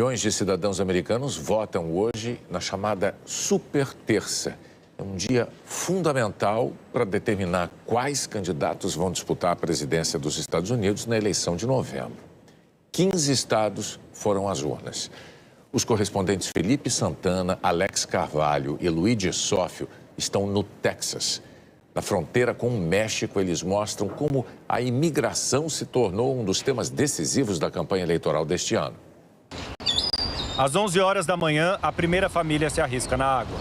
Milhões de cidadãos americanos votam hoje na chamada Super Terça. É um dia fundamental para determinar quais candidatos vão disputar a presidência dos Estados Unidos na eleição de novembro. 15 estados foram às urnas. Os correspondentes Felipe Santana, Alex Carvalho e Luigi Sófio estão no Texas. Na fronteira com o México, eles mostram como a imigração se tornou um dos temas decisivos da campanha eleitoral deste ano. Às 11 horas da manhã, a primeira família se arrisca na água.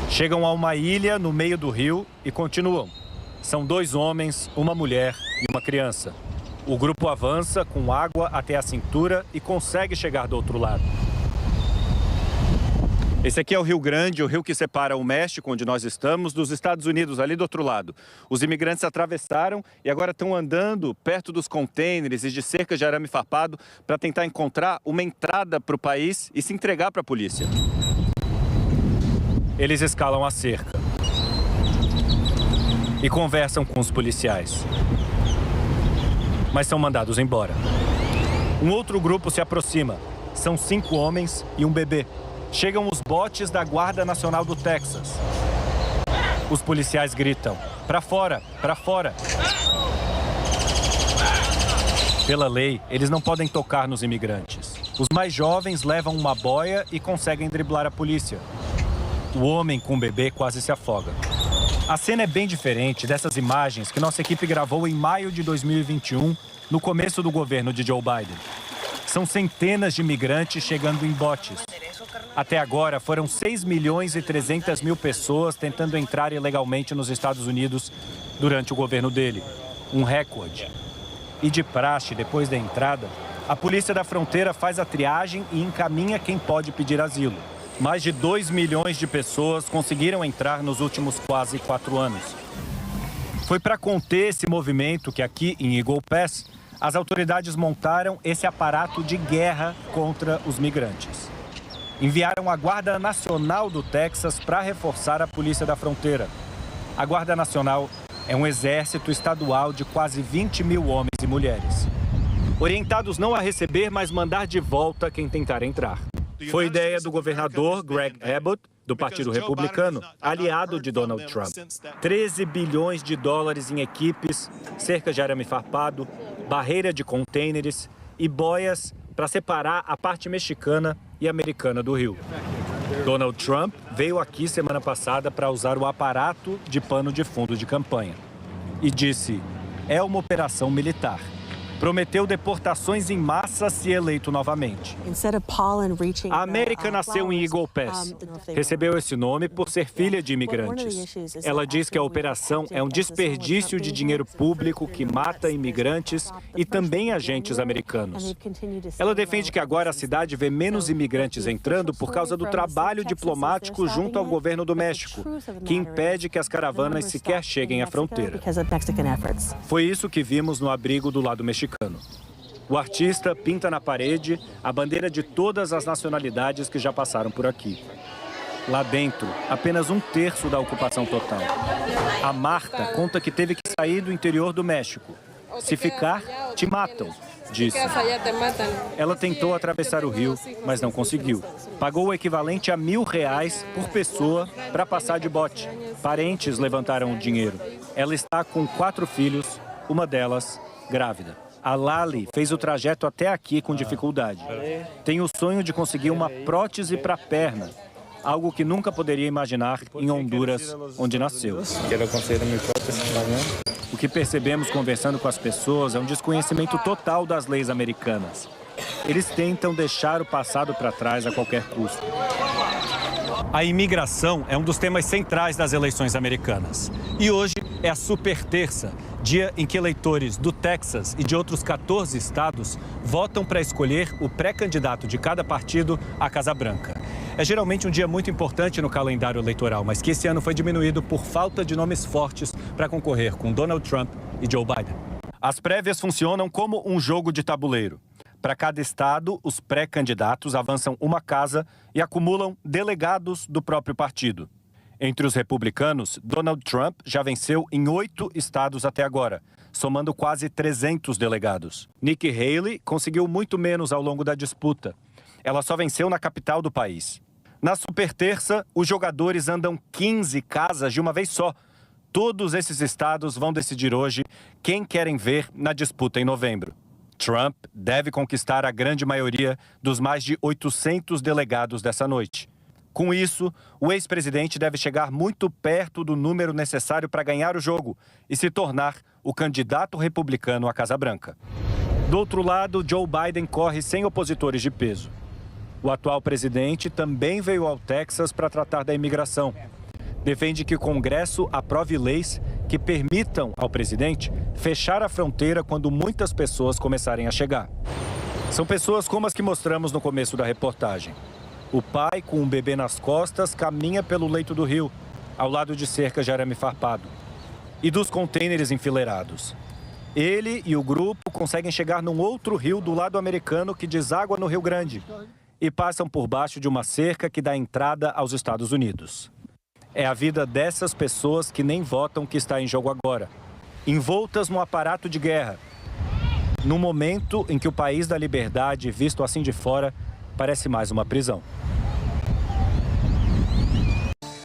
Chegam a uma ilha no meio do rio e continuam. São 2 homens, uma mulher e uma criança. O grupo avança com água até a cintura e consegue chegar do outro lado. Esse aqui é o Rio Grande, o rio que separa o México, onde nós estamos, dos Estados Unidos, ali do outro lado. Os imigrantes atravessaram e agora estão andando perto dos contêineres e de cercas de arame farpado para tentar encontrar uma entrada para o país e se entregar para a polícia. Eles escalam a cerca e conversam com os policiais, mas são mandados embora. Um outro grupo se aproxima. São 5 homens e um bebê. Chegam os botes da Guarda Nacional do Texas. Os policiais gritam: "Para fora, para fora!" Pela lei, eles não podem tocar nos imigrantes. Os mais jovens levam uma boia e conseguem driblar a polícia. O homem com o bebê quase se afoga. A cena é bem diferente dessas imagens que nossa equipe gravou em maio de 2021, no começo do governo de Joe Biden. São centenas de imigrantes chegando em botes. Até agora, foram 6.300.000 pessoas tentando entrar ilegalmente nos Estados Unidos durante o governo dele. Um recorde. E de praxe, depois da entrada, a polícia da fronteira faz a triagem e encaminha quem pode pedir asilo. Mais de 2 milhões de pessoas conseguiram entrar nos últimos quase 4 anos. Foi para conter esse movimento que aqui em Eagle Pass, as autoridades montaram esse aparato de guerra contra os migrantes. Enviaram a Guarda Nacional do Texas para reforçar a polícia da fronteira. A Guarda Nacional é um exército estadual de quase 20.000 homens e mulheres. Orientados não a receber, mas mandar de volta quem tentar entrar. Foi ideia do governador Greg Abbott, do Partido Republicano, aliado de Donald Trump. 13 bilhões de dólares em equipes, cerca de arame farpado, barreira de contêineres e boias para separar a parte mexicana e americana do rio. Donald Trump veio aqui semana passada para usar o aparato de pano de fundo de campanha. E disse: é uma operação militar. Prometeu deportações em massa se eleito novamente. A América nasceu em Eagle Pass. Recebeu esse nome por ser filha de imigrantes. Ela diz que a operação é um desperdício de dinheiro público que mata imigrantes e também agentes americanos. Ela defende que agora a cidade vê menos imigrantes entrando por causa do trabalho diplomático junto ao governo do México, que impede que as caravanas sequer cheguem à fronteira. Foi isso que vimos no abrigo do lado mexicano. O artista pinta na parede a bandeira de todas as nacionalidades que já passaram por aqui. Lá dentro, apenas 1/3 da ocupação total. A Marta conta que teve que sair do interior do México. Se ficar, te matam, disse. Ela tentou atravessar o rio, mas não conseguiu. Pagou o equivalente a R$1.000 por pessoa para passar de bote. Parentes levantaram o dinheiro. Ela está com 4 filhos, uma delas grávida. A Lali fez o trajeto até aqui com dificuldade. Tem o sonho de conseguir uma prótese para a perna, algo que nunca poderia imaginar em Honduras, onde nasceu. O que percebemos conversando com as pessoas é um desconhecimento total das leis americanas. Eles tentam deixar o passado para trás a qualquer custo. A imigração é um dos temas centrais das eleições americanas. E hoje é a Super Terça, dia em que eleitores do Texas e de outros 14 estados votam para escolher o pré-candidato de cada partido à Casa Branca. É geralmente um dia muito importante no calendário eleitoral, mas que esse ano foi diminuído por falta de nomes fortes para concorrer com Donald Trump e Joe Biden. As prévias funcionam como um jogo de tabuleiro. Para cada estado, os pré-candidatos avançam uma casa e acumulam delegados do próprio partido. Entre os republicanos, Donald Trump já venceu em 8 estados até agora, somando quase 300 delegados. Nikki Haley conseguiu muito menos ao longo da disputa. Ela só venceu na capital do país. Na superterça, os jogadores andam 15 casas de uma vez só. Todos esses estados vão decidir hoje quem querem ver na disputa em novembro. Trump deve conquistar a grande maioria dos mais de 800 delegados dessa noite. Com isso, o ex-presidente deve chegar muito perto do número necessário para ganhar o jogo e se tornar o candidato republicano à Casa Branca. Do outro lado, Joe Biden corre sem opositores de peso. O atual presidente também veio ao Texas para tratar da imigração. Defende que o Congresso aprove leis que permitam ao presidente fechar a fronteira quando muitas pessoas começarem a chegar. São pessoas como as que mostramos no começo da reportagem. O pai, com um bebê nas costas, caminha pelo leito do rio, ao lado de cercas de arame farpado e dos contêineres enfileirados. Ele e o grupo conseguem chegar num outro rio do lado americano que deságua no Rio Grande e passam por baixo de uma cerca que dá entrada aos Estados Unidos. É a vida dessas pessoas que nem votam que está em jogo agora, envoltas no aparato de guerra, no momento em que o país da liberdade, visto assim de fora, parece mais uma prisão.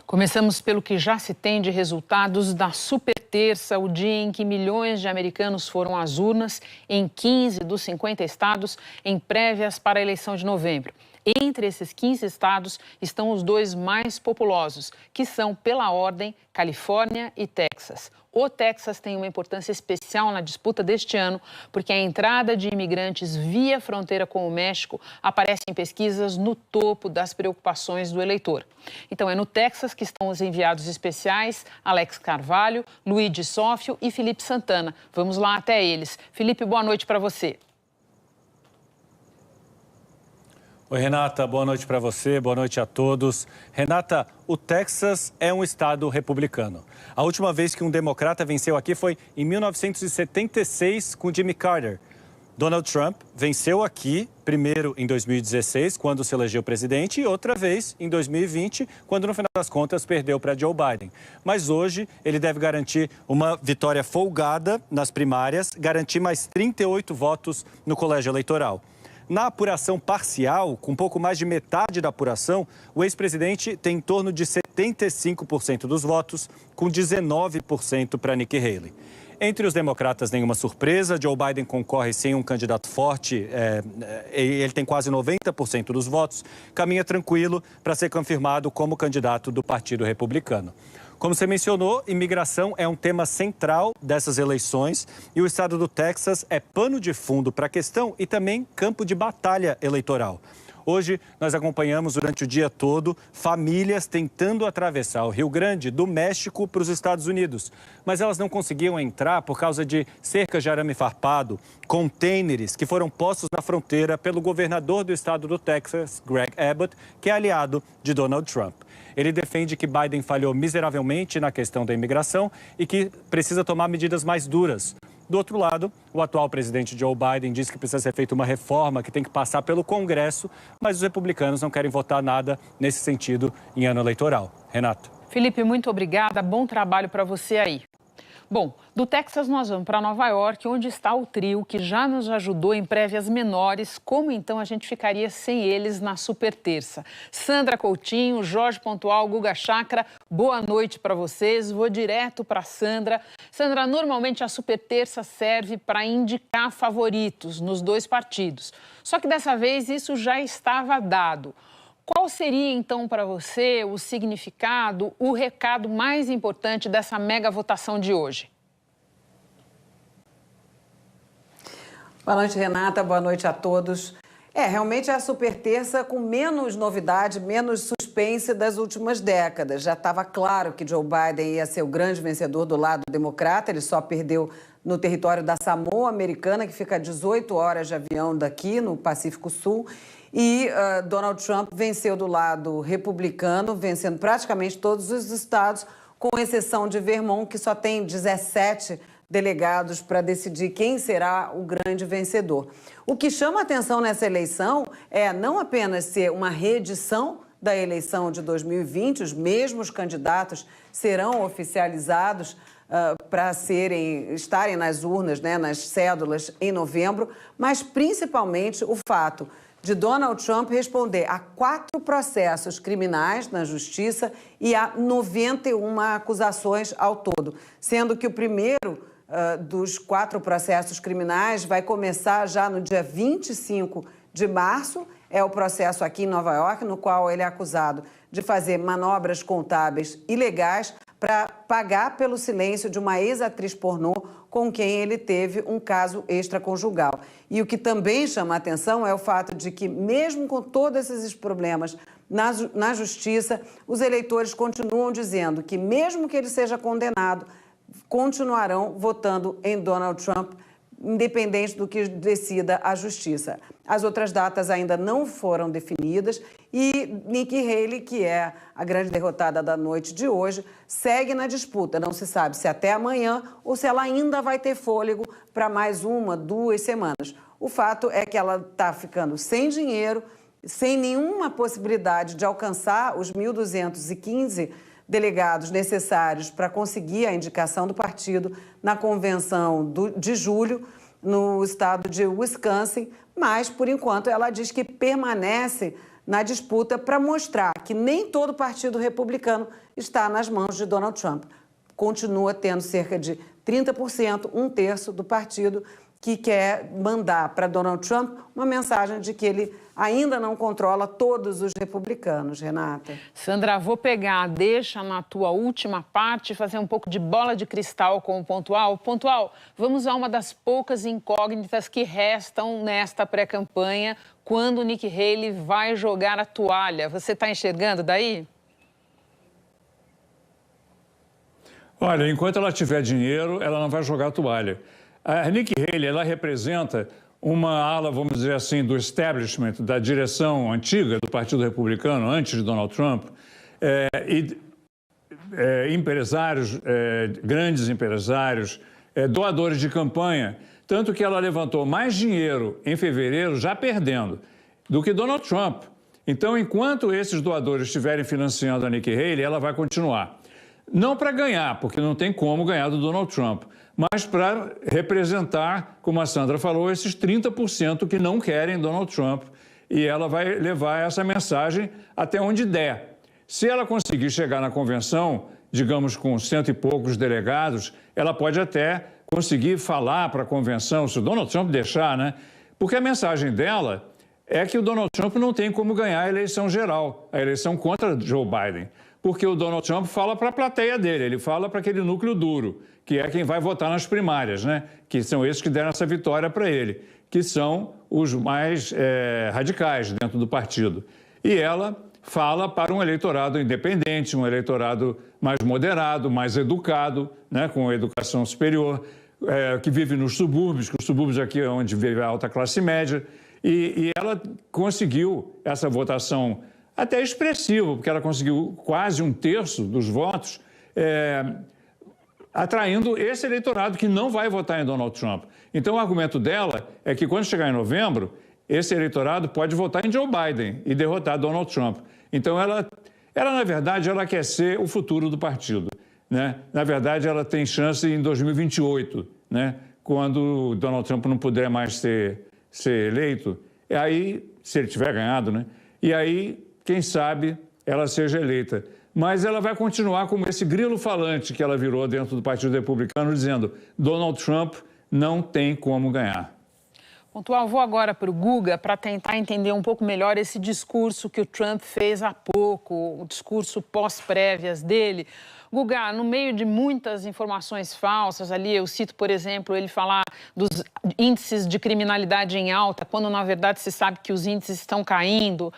Começamos pelo que já se tem de resultados da superterça, o dia em que milhões de americanos foram às urnas em 15 dos 50 estados em prévias para a eleição de novembro. Entre esses 15 estados estão os dois mais populosos, que são, pela ordem, Califórnia e Texas. O Texas tem uma importância especial na disputa deste ano, porque a entrada de imigrantes via fronteira com o México aparece em pesquisas no topo das preocupações do eleitor. Então, é no Texas que estão os enviados especiais Alex Carvalho, Luigi Sófio e Felipe Santana. Vamos lá até eles. Felipe, boa noite para você. Oi, Renata, boa noite para você, boa noite a todos. Renata, o Texas é um estado republicano. A última vez que um democrata venceu aqui foi em 1976 com Jimmy Carter. Donald Trump venceu aqui, primeiro em 2016, quando se elegeu presidente, e outra vez em 2020, quando no final das contas perdeu para Joe Biden. Mas hoje ele deve garantir uma vitória folgada nas primárias, garantir mais 38 votos no colégio eleitoral. Na apuração parcial, com pouco mais de metade da apuração, o ex-presidente tem em torno de 75% dos votos, com 19% para Nikki Haley. Entre os democratas, nenhuma surpresa. Joe Biden concorre sem um candidato forte, ele tem quase 90% dos votos, caminha tranquilo para ser confirmado como candidato do Partido Republicano. Como você mencionou, imigração é um tema central dessas eleições e o estado do Texas é pano de fundo para a questão e também campo de batalha eleitoral. Hoje, nós acompanhamos durante o dia todo famílias tentando atravessar o Rio Grande do México para os Estados Unidos. Mas elas não conseguiam entrar por causa de cercas de arame farpado, contêineres que foram postos na fronteira pelo governador do estado do Texas, Greg Abbott, que é aliado de Donald Trump. Ele defende que Biden falhou miseravelmente na questão da imigração e que precisa tomar medidas mais duras. Do outro lado, o atual presidente Joe Biden diz que precisa ser feita uma reforma que tem que passar pelo Congresso, mas os republicanos não querem votar nada nesse sentido em ano eleitoral. Renato. Felipe, muito obrigada. Bom trabalho para você aí. Bom, do Texas nós vamos para Nova York, onde está o trio que já nos ajudou em prévias menores. Como então a gente ficaria sem eles na superterça? Sandra Coutinho, Jorge Pontual, Guga Chakra, boa noite para vocês. Vou direto para Sandra. Sandra, normalmente a superterça serve para indicar favoritos nos dois partidos. Só que dessa vez isso já estava dado. Qual seria, então, para você o significado, o recado mais importante dessa mega votação de hoje? Boa noite, Renata. Boa noite a todos. Realmente é a superterça com menos novidade, menos suspense das últimas décadas. Já estava claro que Joe Biden ia ser o grande vencedor do lado democrata. Ele só perdeu no território da Samoa Americana, que fica a 18 horas de avião daqui, no Pacífico Sul. E Donald Trump venceu do lado republicano, vencendo praticamente todos os estados, com exceção de Vermont, que só tem 17 delegados para decidir quem será o grande vencedor. O que chama a atenção nessa eleição é não apenas ser uma reedição da eleição de 2020, os mesmos candidatos serão oficializados para estarem nas urnas, né, nas cédulas em novembro, mas principalmente o fato de Donald Trump responder a 4 processos criminais na justiça e a 91 acusações ao todo, sendo que o primeiro dos 4 processos criminais vai começar já no dia 25 de março, é o processo aqui em Nova York, no qual ele é acusado de fazer manobras contábeis ilegais para pagar pelo silêncio de uma ex-atriz pornô com quem ele teve um caso extraconjugal. E o que também chama a atenção é o fato de que, mesmo com todos esses problemas na justiça, os eleitores continuam dizendo que, mesmo que ele seja condenado, continuarão votando em Donald Trump, independente do que decida a justiça. As outras datas ainda não foram definidas e Nikki Haley, que é a grande derrotada da noite de hoje, segue na disputa. Não se sabe se até amanhã ou se ela ainda vai ter fôlego para mais 1, 2 semanas. O fato é que ela está ficando sem dinheiro, sem nenhuma possibilidade de alcançar os 1.215 delegados necessários para conseguir a indicação do partido na convenção de julho, no estado de Wisconsin, mas, por enquanto, ela diz que permanece na disputa para mostrar que nem todo o Partido Republicano está nas mãos de Donald Trump. Continua tendo cerca de 30%, 1/3 do partido, que quer mandar para Donald Trump uma mensagem de que ele ainda não controla todos os republicanos, Renata. Sandra, vou pegar, deixa na tua última parte, fazer um pouco de bola de cristal com o Pontual. Pontual, vamos a uma das poucas incógnitas que restam nesta pré-campanha, quando Nikki Haley vai jogar a toalha. Você está enxergando daí? Olha, enquanto ela tiver dinheiro, ela não vai jogar a toalha. A Nikki Haley, ela representa uma ala, vamos dizer assim, do establishment, da direção antiga do Partido Republicano, antes de Donald Trump, empresários, grandes empresários, doadores de campanha, tanto que ela levantou mais dinheiro em fevereiro, já perdendo, do que Donald Trump. Então, enquanto esses doadores estiverem financiando a Nikki Haley, ela vai continuar. Não para ganhar, porque não tem como ganhar do Donald Trump, mas para representar, como a Sandra falou, esses 30% que não querem Donald Trump. E ela vai levar essa mensagem até onde der. Se ela conseguir chegar na convenção, digamos com 100 e poucos delegados, ela pode até conseguir falar para a convenção, se o Donald Trump deixar, né? Porque a mensagem dela é que o Donald Trump não tem como ganhar a eleição geral, a eleição contra Joe Biden. Porque o Donald Trump fala para a plateia dele, ele fala para aquele núcleo duro, que é quem vai votar nas primárias, né? Que são esses que deram essa vitória para ele, que são os mais radicais dentro do partido. E ela fala para um eleitorado independente, um eleitorado mais moderado, mais educado, né? Com educação superior, que vive nos subúrbios, que os subúrbios aqui é onde vive a alta classe média. E ela conseguiu essa votação até expressiva, porque ela conseguiu quase 1/3 dos votos, atraindo esse eleitorado que não vai votar em Donald Trump. Então, o argumento dela é que, quando chegar em novembro, esse eleitorado pode votar em Joe Biden e derrotar Donald Trump. Então, ela na verdade, ela quer ser o futuro do partido, né? Na verdade, ela tem chance em 2028, né? Quando Donald Trump não puder mais ser eleito, aí, se ele tiver ganhado, né? E aí, quem sabe, ela seja eleita. Mas ela vai continuar como esse grilo falante que ela virou dentro do Partido Republicano, dizendo: Donald Trump não tem como ganhar. Pontual, vou agora para o Guga para tentar entender um pouco melhor esse discurso que o Trump fez há pouco, o discurso pós-prévias dele. Guga, no meio de muitas informações falsas ali, eu cito, por exemplo, ele falar dos índices de criminalidade em alta, quando na verdade se sabe que os índices estão caindo.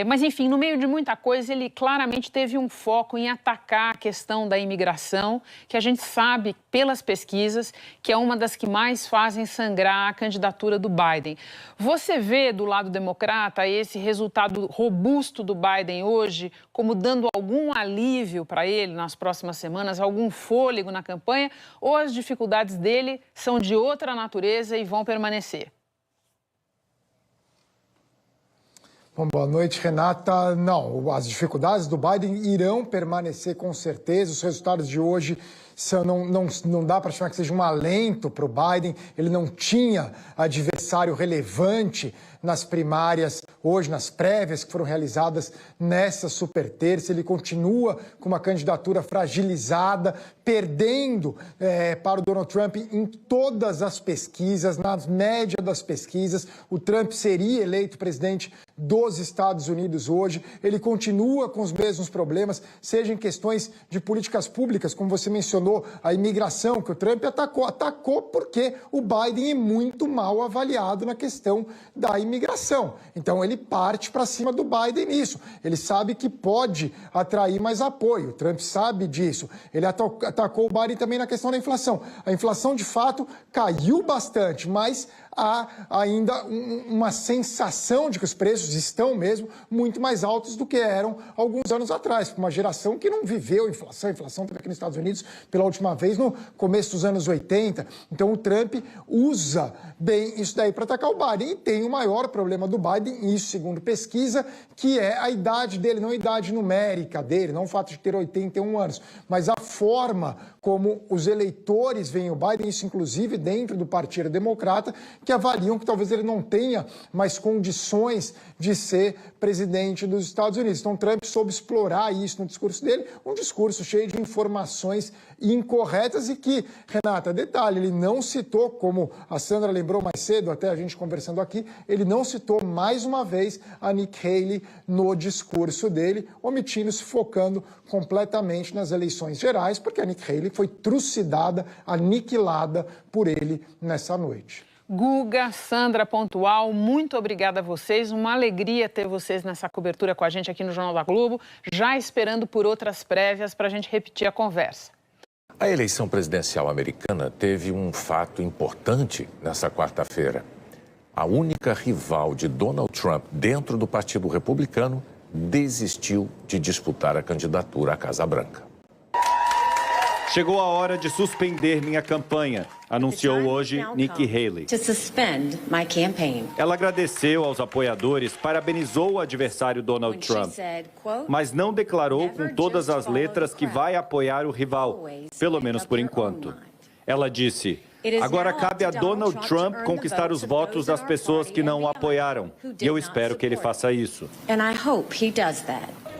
Mas, enfim, no meio de muita coisa, ele claramente teve um foco em atacar a questão da imigração, que a gente sabe, pelas pesquisas, que é uma das que mais fazem sangrar a candidatura do Biden. Você vê, do lado democrata, esse resultado robusto do Biden hoje como dando algum alívio para ele nas próximas semanas, algum fôlego na campanha, ou as dificuldades dele são de outra natureza e vão permanecer? Bom, boa noite, Renata. Não, as dificuldades do Biden irão permanecer com certeza. Os resultados de hoje não dá para chamar que seja um alento para o Biden. Ele não tinha adversário relevante nas primárias, hoje nas prévias que foram realizadas nessa super terça. Ele continua com uma candidatura fragilizada, perdendo para o Donald Trump em todas as pesquisas, na média das pesquisas. O Trump seria eleito presidente dos Estados Unidos hoje. Ele continua com os mesmos problemas, seja em questões de políticas públicas, como você mencionou, a imigração, que o Trump atacou porque o Biden é muito mal avaliado na questão da imigração. Então ele parte para cima do Biden nisso. Ele sabe que pode atrair mais apoio. O Trump sabe disso. Ele atacou o Biden também na questão da inflação. A inflação, de fato, caiu bastante, mas há ainda uma sensação de que os preços estão mesmo muito mais altos do que eram alguns anos atrás. Uma geração que não viveu inflação. A inflação teve aqui nos Estados Unidos pela última vez no começo dos anos 80. Então o Trump usa bem isso daí para atacar o Biden. E tem o maior problema do Biden, isso segundo pesquisa, que é a idade dele, não a idade numérica dele, não o fato de ter 81 anos, mas a forma como os eleitores veem o Biden, isso inclusive dentro do Partido Democrata, que avaliam que talvez ele não tenha mais condições de ser presidente dos Estados Unidos. Então Trump soube explorar isso no discurso dele, um discurso cheio de informações incorretas e que, Renata, detalhe, ele não citou, como a Sandra lembrou mais cedo, até a gente conversando aqui, ele não citou mais uma vez a Nikki Haley no discurso dele, omitindo-se, focando completamente nas eleições gerais, porque a Nikki Haley foi trucidada, aniquilada por ele nessa noite. Guga, Sandra Pontual, muito obrigada a vocês. Uma alegria ter vocês nessa cobertura com a gente aqui no Jornal da Globo, já esperando por outras prévias para a gente repetir a conversa. A eleição presidencial americana teve um fato importante nessa quarta-feira. A única rival de Donald Trump dentro do Partido Republicano desistiu de disputar a candidatura à Casa Branca. Chegou a hora de suspender minha campanha, anunciou hoje Nikki Haley. Ela agradeceu aos apoiadores, parabenizou o adversário Donald Trump, mas não declarou com todas as letras que vai apoiar o rival, pelo menos por enquanto. Ela disse: agora cabe a Donald Trump conquistar os votos das pessoas que não o apoiaram, e eu espero que ele faça isso.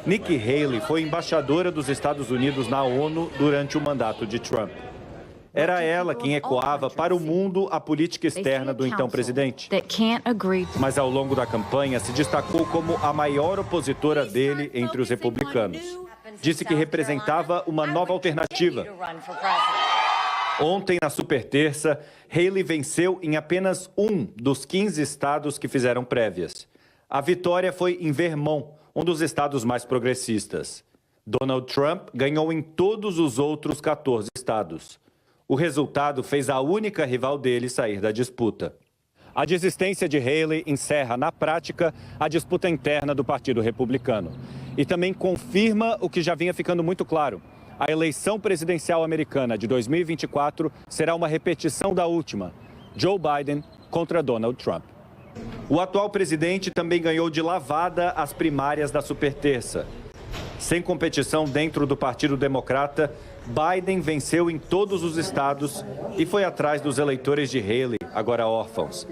Nikki Haley foi embaixadora dos Estados Unidos na ONU durante o mandato de Trump. Era ela quem ecoava para o mundo a política externa do então presidente. Mas ao longo da campanha se destacou como a maior opositora dele entre os republicanos. Disse que representava uma nova alternativa. Ontem, na super terça, Haley venceu em apenas um dos 15 estados que fizeram prévias. A vitória foi em Vermont, um dos estados mais progressistas. Donald Trump ganhou em todos os outros 14 estados. O resultado fez a única rival dele sair da disputa. A desistência de Haley encerra, na prática, a disputa interna do Partido Republicano. E também confirma o que já vinha ficando muito claro. A eleição presidencial americana de 2024 será uma repetição da última: Joe Biden contra Donald Trump. O atual presidente também ganhou de lavada as primárias da superterça. Sem competição dentro do Partido Democrata, Biden venceu em todos os estados e foi atrás dos eleitores de Haley, agora órfãos.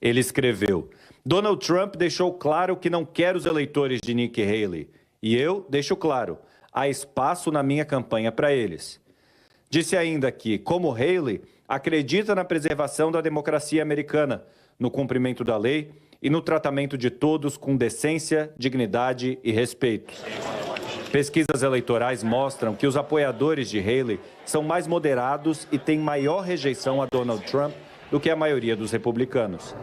Ele escreveu: Donald Trump deixou claro que não quer os eleitores de Nikki Haley. E eu deixo claro, há espaço na minha campanha para eles. Disse ainda que, como Haley, acredita na preservação da democracia americana, no cumprimento da lei e no tratamento de todos com decência, dignidade e respeito. Pesquisas eleitorais mostram que os apoiadores de Haley são mais moderados e têm maior rejeição a Donald Trump do que a maioria dos republicanos.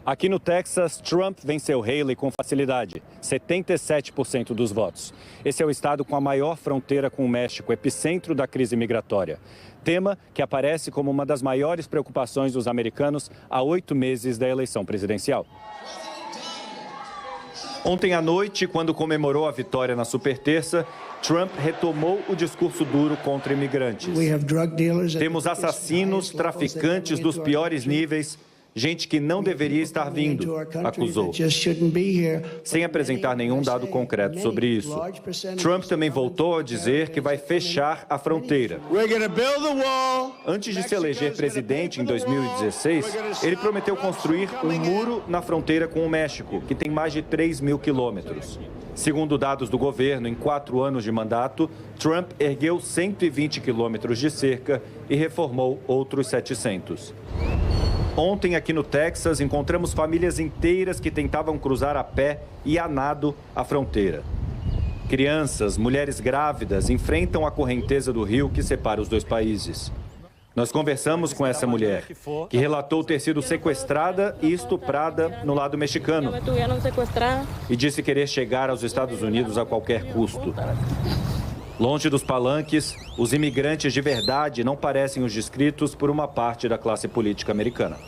Aqui no Texas, Trump venceu Haley com facilidade, 77% dos votos. Esse é o estado com a maior fronteira com o México, epicentro da crise migratória. Tema que aparece como uma das maiores preocupações dos americanos há 8 meses da eleição presidencial. Ontem à noite, quando comemorou a vitória na superterça, Trump retomou o discurso duro contra imigrantes. Temos assassinos, traficantes dos piores níveis, Gente que não deveria estar vindo, acusou, sem apresentar nenhum dado concreto sobre isso. Trump também voltou a dizer que vai fechar a fronteira. Antes de se eleger presidente em 2016, ele prometeu construir um muro na fronteira com o México, que tem mais de 3 mil quilômetros. Segundo dados do governo, em 4 anos de mandato, Trump ergueu 120 quilômetros de cerca e reformou outros 700. Ontem, aqui no Texas, encontramos famílias inteiras que tentavam cruzar a pé e a nado a fronteira. Crianças, mulheres grávidas enfrentam a correnteza do rio que separa os dois países. Nós conversamos com essa mulher, que relatou ter sido sequestrada e estuprada no lado mexicano e disse querer chegar aos Estados Unidos a qualquer custo. Longe dos palanques, os imigrantes de verdade não parecem os descritos por uma parte da classe política americana.